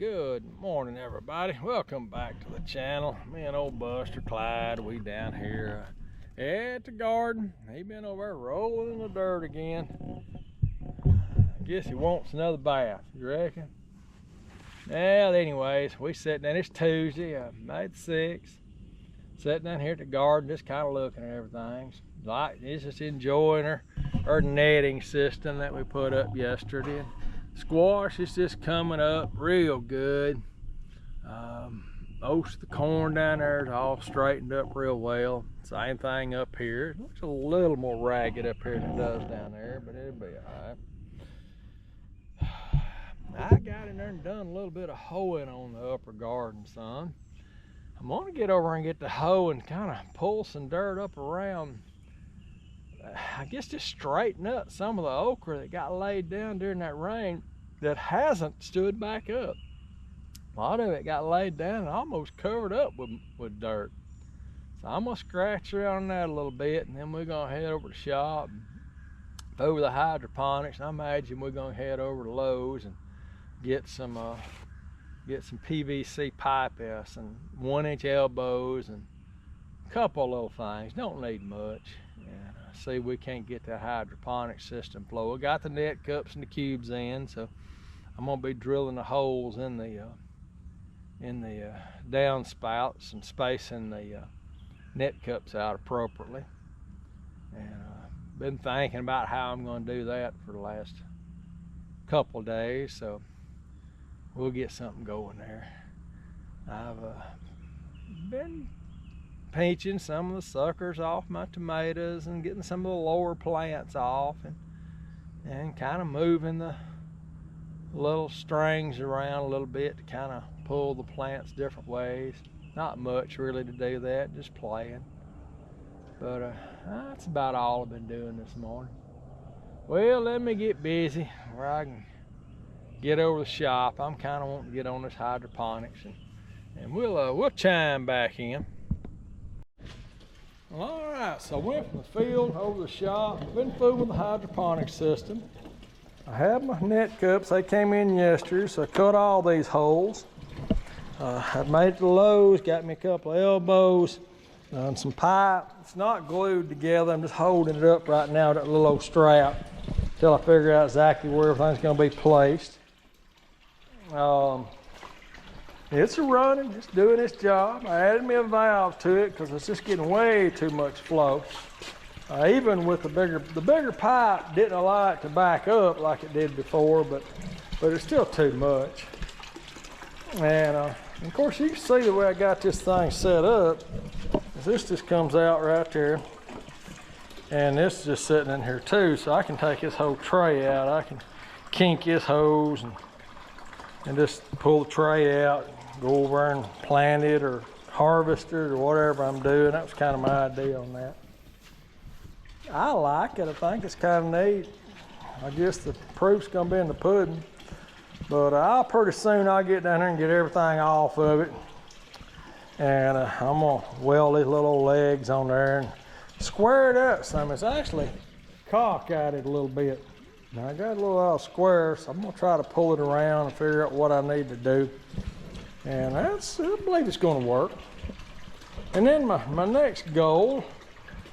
Good morning, everybody. Welcome back to the channel. Me and old Buster Clyde, we down here at the garden. He been over there rolling in the dirt again. I guess he wants another bath, you reckon? Well, anyways, we sitting down. It's Tuesday, May the 6th. Sitting down here at the garden, just kind of looking at everything. He's just enjoying our netting system that we put up yesterday. Squash is just coming up real good. Most of the corn down there is all straightened up real well. Same thing up here. It looks a little more ragged up here than it does down there, but it'll be all right. I got in there and done a little bit of hoeing on the upper garden, son. I'm gonna get over and get the hoe and kind of pull some dirt up around. I guess just straighten up some of the okra that got laid down during that rain that hasn't stood back up. A lot of it got laid down and almost covered up with dirt. So I'm gonna scratch around that a little bit, and then we're gonna head over to the shop, over the hydroponics. I imagine we're gonna head over to Lowe's and get some PVC pipe, some 1-inch elbows and a couple of little things. Don't need much. And see if we can't get that hydroponic system flow. We got the net cups and the cubes in, so I'm gonna be drilling the holes in the downspouts and spacing the net cups out appropriately. And been thinking about how I'm gonna do that for the last couple of days, so we'll get something going there. I've been pinching some of the suckers off my tomatoes and getting some of the lower plants off, and kind of moving the little strings around a little bit to kind of pull the plants different ways. Not much really to do that, just playing. But that's about all I've been doing this morning. Well, let me get busy where I can get over the shop. I'm kind of wanting to get on this hydroponics, and we'll chime back in. All right, so I went from the field over the shop. Been fooling with the hydroponic system. I have my net cups. They came in yesterday, so I cut all these holes. I made it to Lowe's, got me a couple of elbows, some pipe. It's not glued together. I'm just holding it up right now with that little old strap until I figure out exactly where everything's going to be placed. It's running, it's doing its job. I added me a valve to it because it's just getting way too much flow. Even with the bigger pipe didn't allow it to back up like it did before, but it's still too much. And of course you can see the way I got this thing set up. This just comes out right there, and this is just sitting in here too, so I can take this whole tray out. I can kink this hose and just pull the tray out, go over and plant it or harvest it or whatever I'm doing. That was kind of my idea on that. I like it. I think it's kind of neat. I guess the proof's gonna be in the pudding, but pretty soon I'll get down there and get everything off of it, and I'm gonna weld these little legs on there and square it up some. It's actually cockeyed a little bit. Now I got a little square, so I'm gonna try to pull it around and figure out what I need to do. And I believe it's gonna work. And then my next goal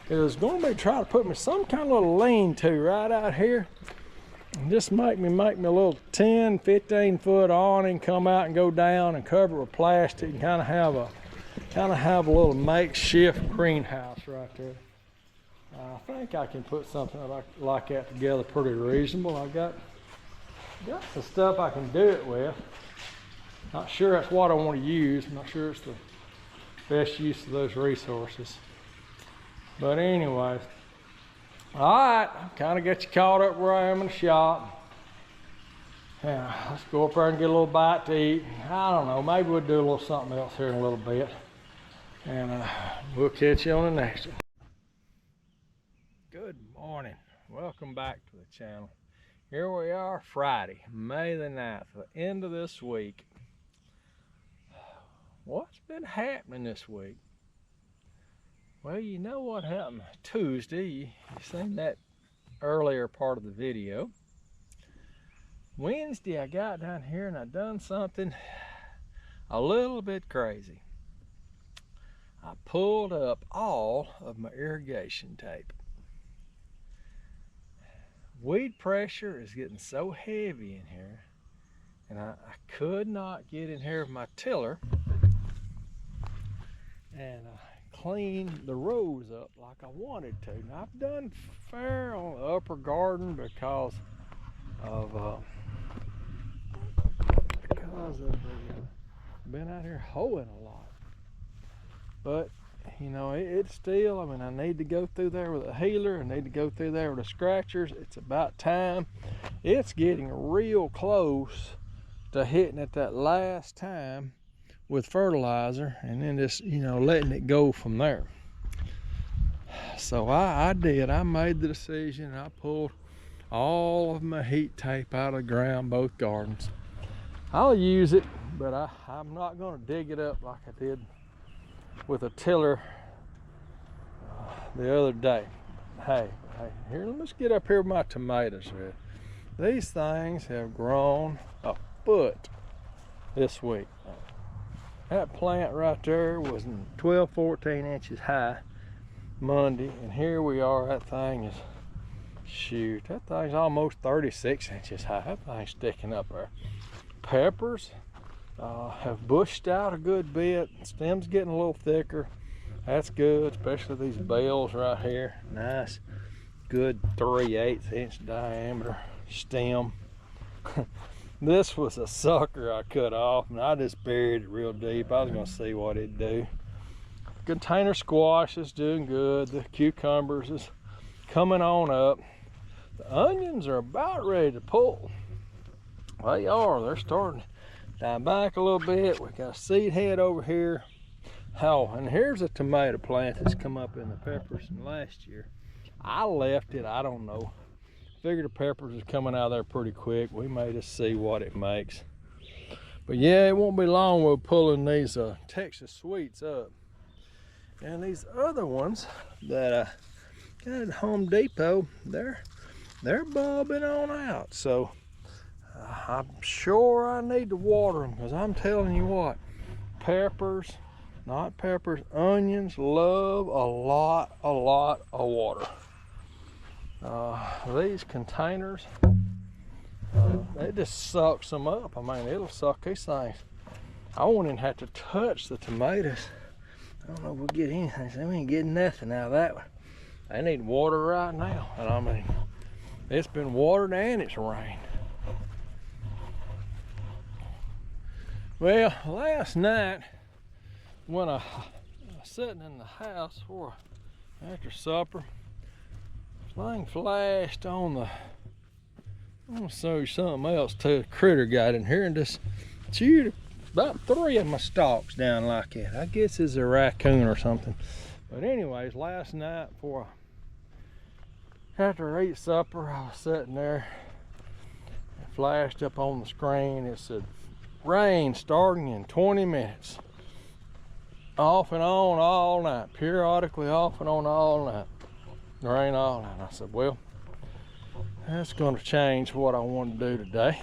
is gonna be try to put me some kind of little lean-to right out here. And just make me a little 10, 15 foot awning, come out and go down and cover it with plastic and kind of have a little makeshift greenhouse right there. I think I can put something like that together pretty reasonable. I've got some stuff I can do it with. Not sure that's what I want to use. I'm not sure it's the best use of those resources. But anyways, all right, kind of get you caught up where I am in the shop. Yeah, let's go up there and get a little bite to eat. I don't know, maybe we'll do a little something else here in a little bit. And we'll catch you on the next one. Good morning. Welcome back to the channel. Here we are, Friday, May the 9th, the end of this week. What's been happening this week? Well, you know what happened Tuesday. You seen that earlier part of the video. Wednesday I got down here and I done something a little bit crazy. I pulled up all of my irrigation tape. Weed pressure is getting so heavy in here, and I could not get in here with my tiller and clean the rows up like I wanted to. Now I've done fair on the upper garden because of been out here hoeing a lot. But you know, it's still, I mean, I need to go through there with a healer. I need to go through there with the scratchers. It's about time. It's getting real close to hitting it that last time with fertilizer, and then just, you know, letting it go from there. So I did. I made the decision. I pulled all of my heat tape out of the ground, both gardens. I'll use it, but I'm not going to dig it up like I did with a tiller the other day. Hey, here, let's get up here with my tomatoes. These things have grown a foot this week. That plant right there was 12, 14 inches high Monday, and here we are. That thing is, shoot, that thing's almost 36 inches high. That thing's sticking up there. Peppers have bushed out a good bit. Stem's getting a little thicker. That's good, especially these bells right here. Nice, good 3/8 inch diameter stem. This was a sucker I cut off, and I just buried it real deep. I was gonna see what it'd do. Container squash is doing good. The cucumbers is coming on up. The onions are about ready to pull. They are. They're starting to die back a little bit. We got a seed head over here. Oh, and here's a tomato plant that's come up in the peppers from last year. I left it, I don't know. Figured the peppers is coming out of there pretty quick. We may just see what it makes. But yeah, it won't be long we're pulling these Texas sweets up. And these other ones that I got at Home Depot, they're bulbing on out. So I'm sure I need to water them, because I'm telling you what, peppers, not peppers, onions love a lot of water. These containers, it just sucks them up. I mean, it'll suck these things. I won't even have to touch the tomatoes. I don't know if we'll get anything. So we ain't getting nothing out of that one. They need water right now. And I mean, it's been watered and it's rained. Well, last night when I was sitting in the house after supper, thing flashed on the, I'm gonna show you something else too. A critter got in here and just chewed about 3 of my stalks down like that. I guess it's a raccoon or something. But anyways, last night after I ate supper, I was sitting there. It flashed up on the screen. It said, rain starting in 20 minutes. Off and on all night. Periodically off and on all night. Rain all night. I said, well, that's going to change what I want to do today.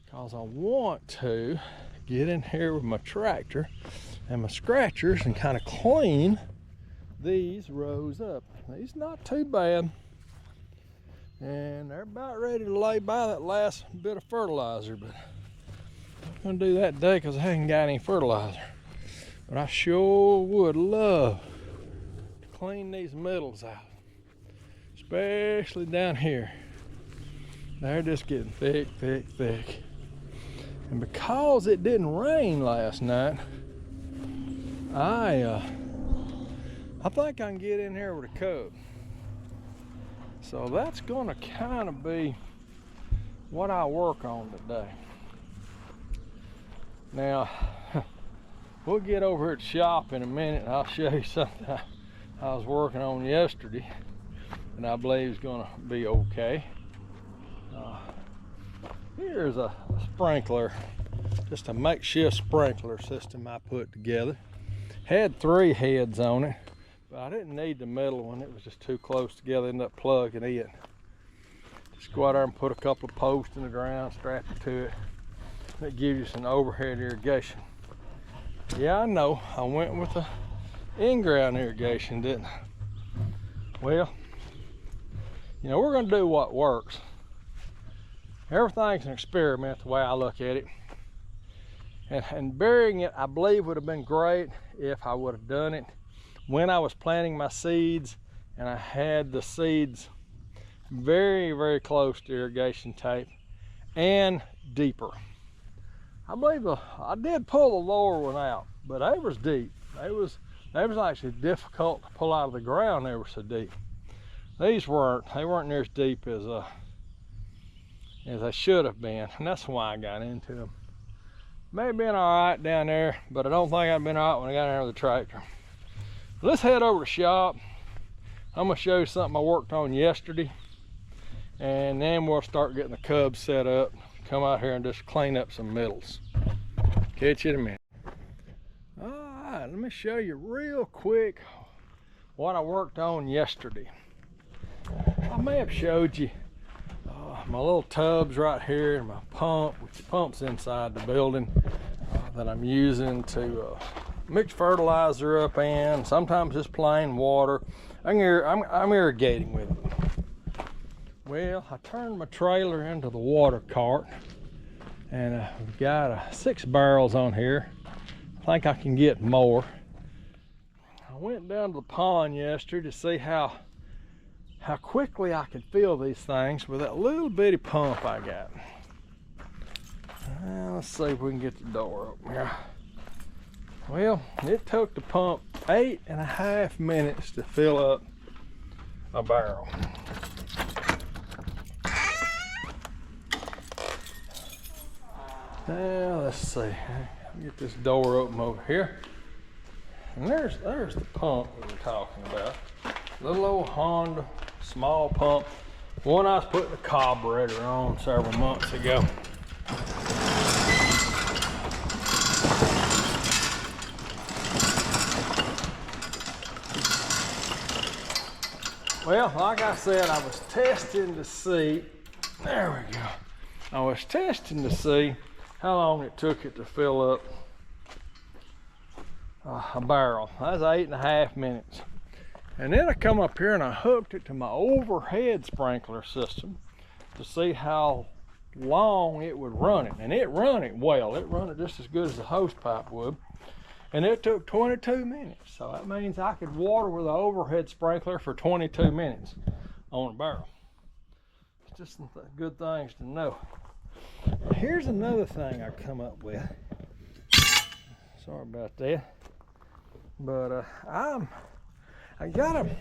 Because I want to get in here with my tractor and my scratchers and kind of clean these rows up. These not too bad. And they're about ready to lay by that last bit of fertilizer, but I'm not going to do that today because I haven't got any fertilizer. But I sure would love to clean these middles out, especially down here. They're just getting thick, thick, thick. And because it didn't rain last night, I think I can get in here with a cub. So that's gonna kind of be what I work on today. Now, we'll get over here at the shop in a minute and I'll show you something I was working on yesterday and I believe is gonna be okay. Here's a sprinkler, just a makeshift sprinkler system I put together. Had 3 heads on it, but I didn't need the middle one. It was just too close together, ended up plugging it. Just go out there and put a couple of posts in the ground, strap it to it. That gives you some overhead irrigation. Yeah, I know, I went with the in-ground irrigation, didn't I? Well, you know, we're gonna do what works. Everything's an experiment the way I look at it. And burying it, I believe, would have been great if I would have done it when I was planting my seeds and I had the seeds very, very close to irrigation tape and deeper. I believe I did pull the lower one out, but they was deep. They was actually difficult to pull out of the ground. They were so deep. These weren't. They weren't near as deep as they should have been, and that's why I got into them. May have been all right down there, but I don't think I'd been all right when I got in there with the tractor. Let's head over to the shop. I'm gonna show you something I worked on yesterday, and then we'll start getting the cubs set up. Come out here and just clean up some middles. Catch you in a minute. All right, let me show you real quick what I worked on yesterday. I may have showed you my little tubs right here and my pump, which the pump's inside the building, that I'm using to mix fertilizer up in. Sometimes just plain water. I'm irrigating with it. Well, I turned my trailer into the water cart, and we've got 6 barrels on here. I think I can get more. I went down to the pond yesterday to see how quickly I could fill these things with that little bitty pump I got. Let's see if we can get the door open here. Well, it took the pump 8.5 minutes to fill up a barrel. Now let's see. Get this door open over here. And there's the pump we were talking about. Little old Honda small pump, one I was putting a carburetor on several months ago. Well, like I said, I was testing to see, there we go. I was testing to see how long it took it to fill up a barrel. That was 8.5 minutes. And then I come up here and I hooked it to my overhead sprinkler system to see how long it would run it. And it run it well. It run it just as good as the hose pipe would. And it took 22 minutes. So that means I could water with an overhead sprinkler for 22 minutes on a barrel. It's just some good things to know. Here's another thing I come up with. Sorry about that. But I got them.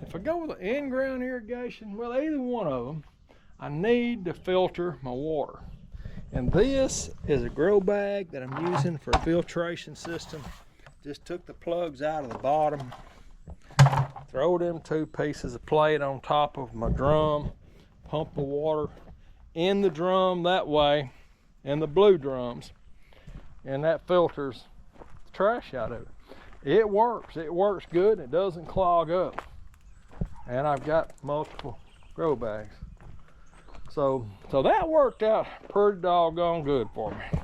If I go with the in-ground irrigation, well, either one of them, I need to filter my water. And this is a grow bag that I'm using for a filtration system. Just took the plugs out of the bottom, throw them 2 pieces of plate on top of my drum, pump the water in the drum that way, in the blue drums, and that filters the trash out of it. It works good, it doesn't clog up. And I've got multiple grow bags. So that worked out pretty doggone good for me.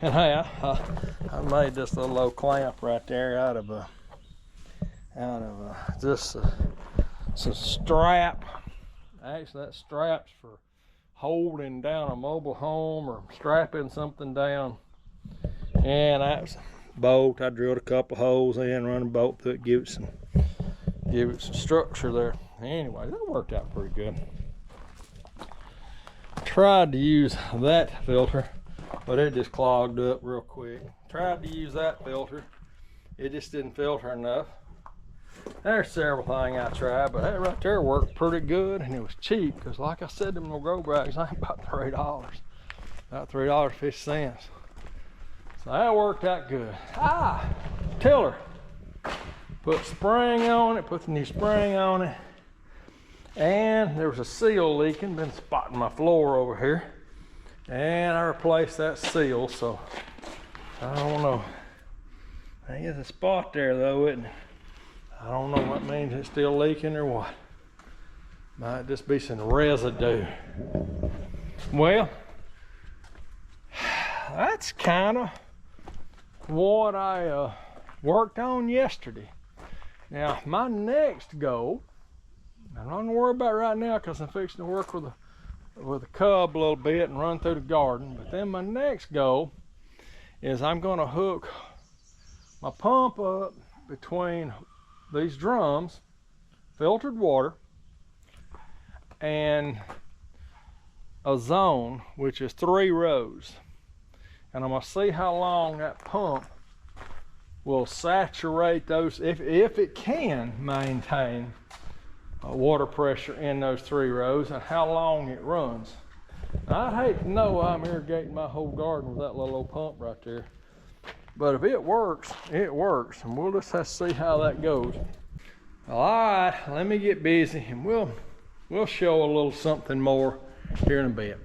And hey, I made this little old clamp right there out of just some strap. Actually, that strap's for holding down a mobile home or strapping something down. And that's bolt. I drilled a couple holes in, run a bolt through it, give it some structure there. Anyway, that worked out pretty good. Tried to use that filter, but it just clogged up real quick. Tried to use that filter, it just didn't filter enough. There's several things I tried, but that right there worked pretty good, and it was cheap because, like I said, them little grow bags ain't about $3, about $3.50. So that worked out good. Tiller. Put spring on it, put the new spring on it. And there was a seal leaking, been spotting my floor over here. And I replaced that seal, so I don't know. There's a spot there though, isn't it? I don't know what means it's still leaking or what. Might just be some residue. Well, that's kind of what I worked on yesterday. Now, my next goal, I'm not gonna worry about it right now because I'm fixing to work with a cub a little bit and run through the garden. But then my next goal is I'm gonna hook my pump up between these drums, filtered water, and a zone, which is 3 rows. And I'm gonna see how long that pump will saturate those, if it can maintain water pressure in those 3 rows, and how long it runs. Now, I'd hate to know I'm irrigating my whole garden with that little old pump right there. But if it works, it works. And we'll just have to see how that goes. All right, let me get busy and we'll show a little something more here in a bit.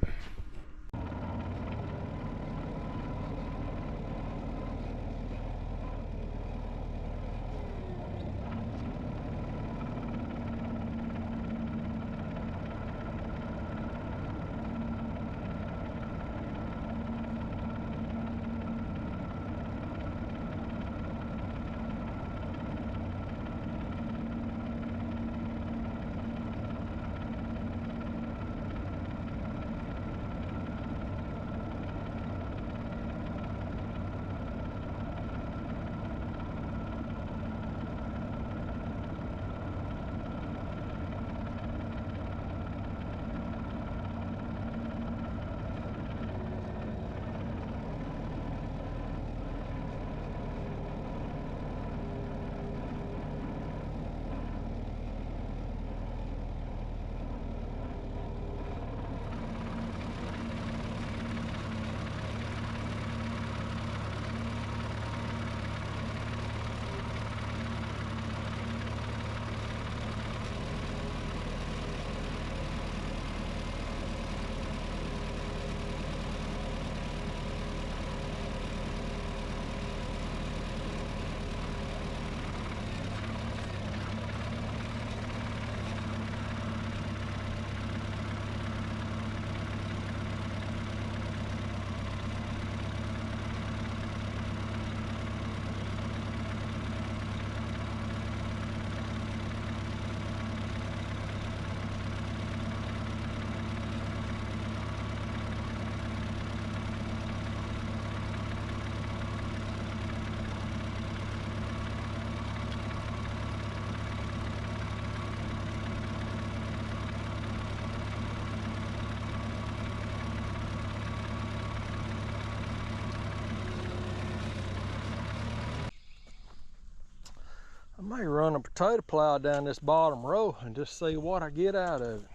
I may run a potato plow down this bottom row and just see what I get out of it.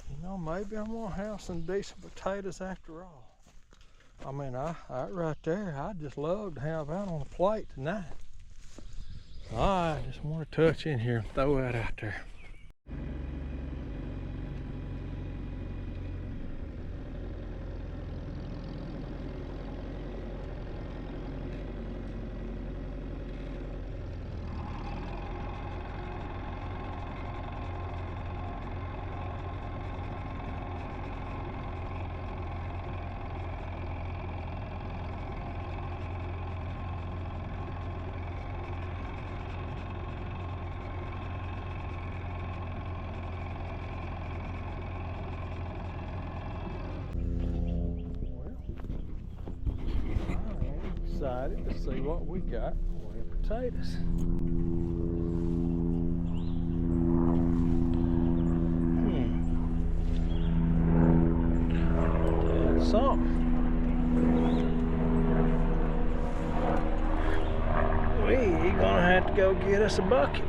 You know, maybe I'm gonna have some decent potatoes after all. I mean, I right there, I'd just love to have that on a plate tonight. I just want to touch in here and throw that out there. Excited to see what we got with potatoes. That's something. We're gonna have to go get us a bucket.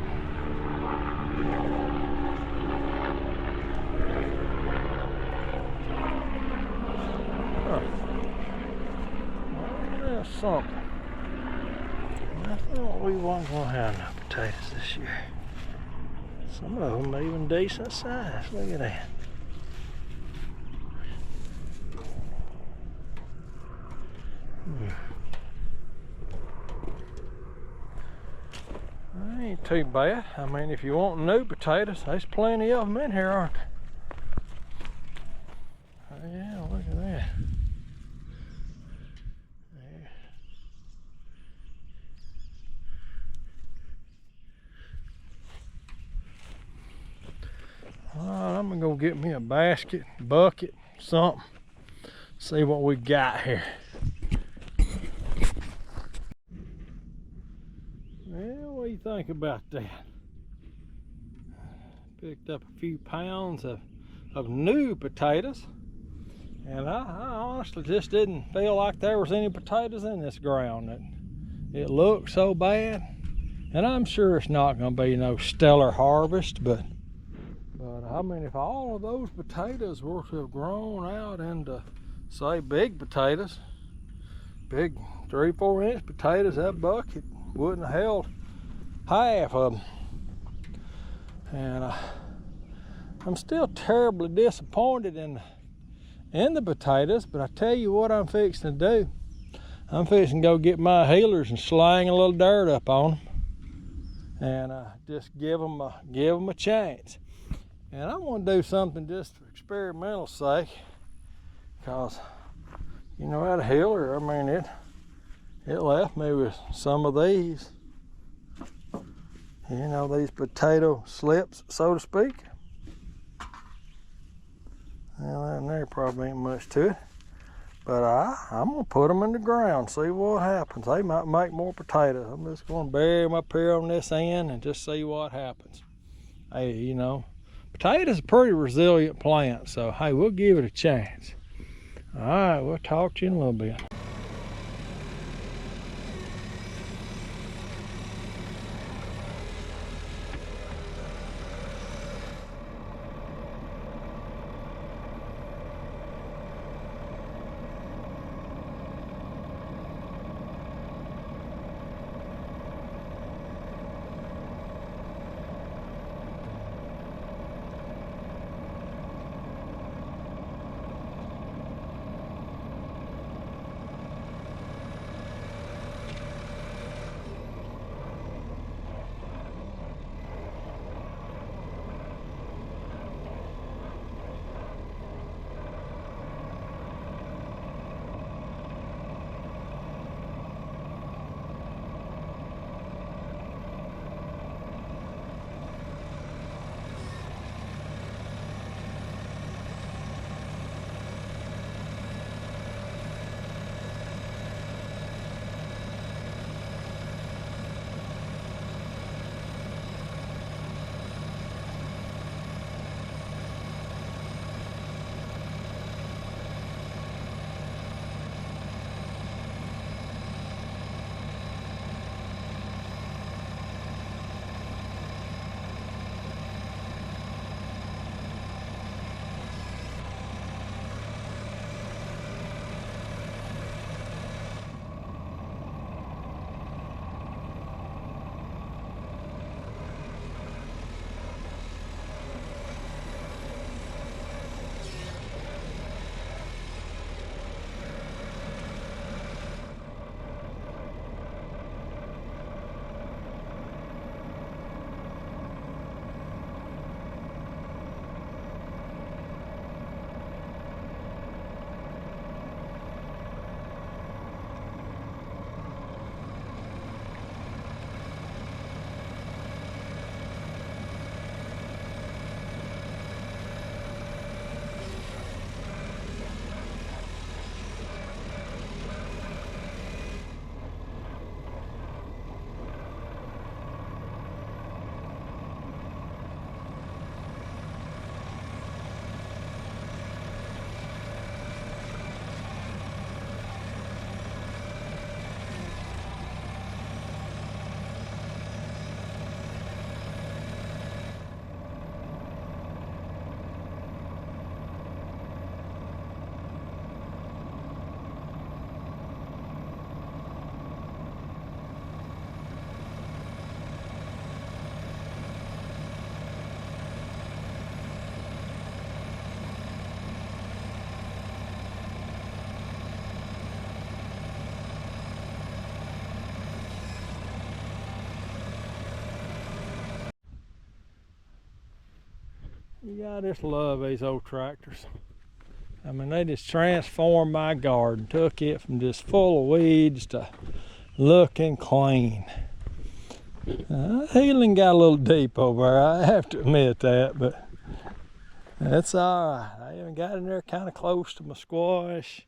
Something. I thought we weren't going to have enough potatoes this year. Some of them even decent size. Look at that. I ain't too bad. I mean, if you want new potatoes, there's plenty of them in here, aren't there? Oh, yeah, look at that. There. All right, I'm gonna go get me a basket, bucket, something. See what we got here. Well, what do you think about that? Picked up a few pounds of new potatoes, and I honestly just didn't feel like there was any potatoes in this ground. It looked so bad, and I'm sure it's not going to be no stellar harvest, but I mean, if all of those potatoes were to have grown out into, say, big potatoes, big 3-4 inch potatoes, that bucket wouldn't have held half of them. And I'm still terribly disappointed in the potatoes, but I tell you what I'm fixing to do. I'm fixing to go get my healers and slang a little dirt up on them, and just give them a chance. And I want to do something just for experimental sake, because you know that healer, I mean, it left me with some of these, you know, these potato slips, so to speak. Well, there probably ain't much to it, but I'm gonna put them in the ground, see what happens. They might make more potatoes. I'm just gonna bury them up here on this end and just see what happens. Hey, you know, potatoes are a pretty resilient plant, so hey, we'll give it a chance. All right, we'll talk to you in a little bit. You gotta just love these old tractors. I mean, they just transformed my garden, took it from just full of weeds to looking clean. Healing got a little deep over there, I have to admit that, but that's all right. I even got in there kind of close to my squash.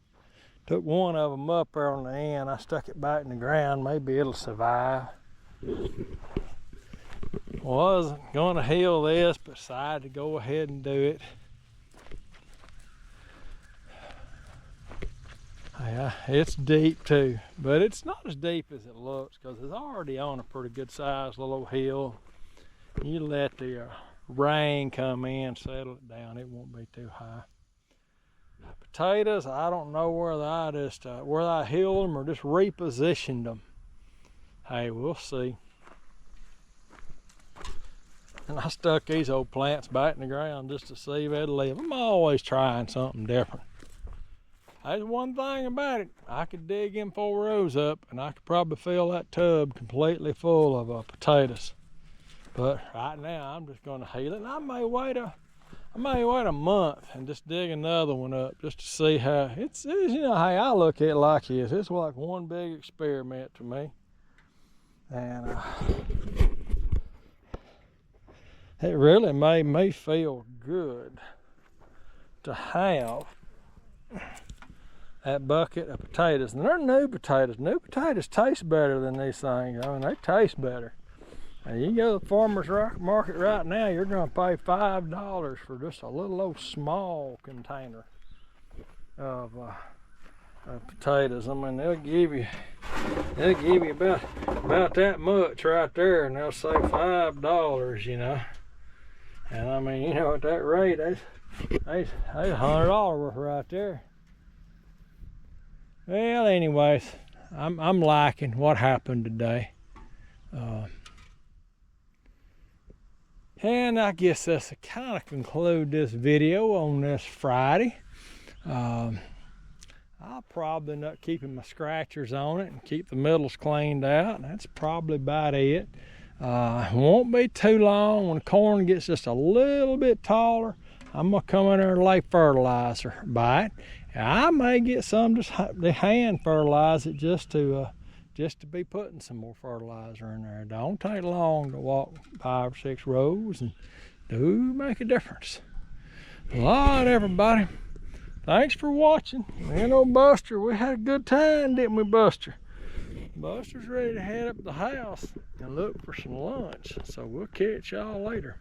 Took one of them up there on the end. I stuck it back in the ground. Maybe it'll survive. Wasn't going to heal this, but decided to go ahead and do it. Yeah, it's deep too, but it's not as deep as it looks because it's already on a pretty good sized little hill. You let the rain come in, settle it down, it won't be too high. Potatoes, I don't know whether I healed them or just repositioned them. Hey, we'll see. And I stuck these old plants back in the ground just to see if they'd live. I'm always trying something different. There's one thing about it, I could dig them 4 rows up and I could probably fill that tub completely full of potatoes. But right now I'm just gonna heal it, and I may wait a month and just dig another one up just to see how it's you know, how I look at it like this. It's like one big experiment to me. And it really made me feel good to have that bucket of potatoes. And they're new potatoes. New potatoes taste better than these things. I mean, they taste better. And you go to the farmer's market right now, you're going to pay $5 for just a little old small container of potatoes. I mean, they'll give you about that much right there, and they'll say $5, you know. And I mean, you know, at that rate, that's $100 worth right there. Well, anyways, I'm liking what happened today. And I guess that's to kind of conclude this video on this Friday. I'll probably not keeping my scratchers on it and keep the middles cleaned out. That's probably about it. It won't be too long. When the corn gets just a little bit taller, I'm gonna come in there and lay fertilizer by it. I may get some just to hand fertilize it just to be putting some more fertilizer in there. It don't take long to walk 5 or 6 rows and do make a difference. All right, everybody. Thanks for watching. Me and old Buster, we had a good time, didn't we, Buster? Buster's ready to head up the house and look for some lunch. So we'll catch y'all later.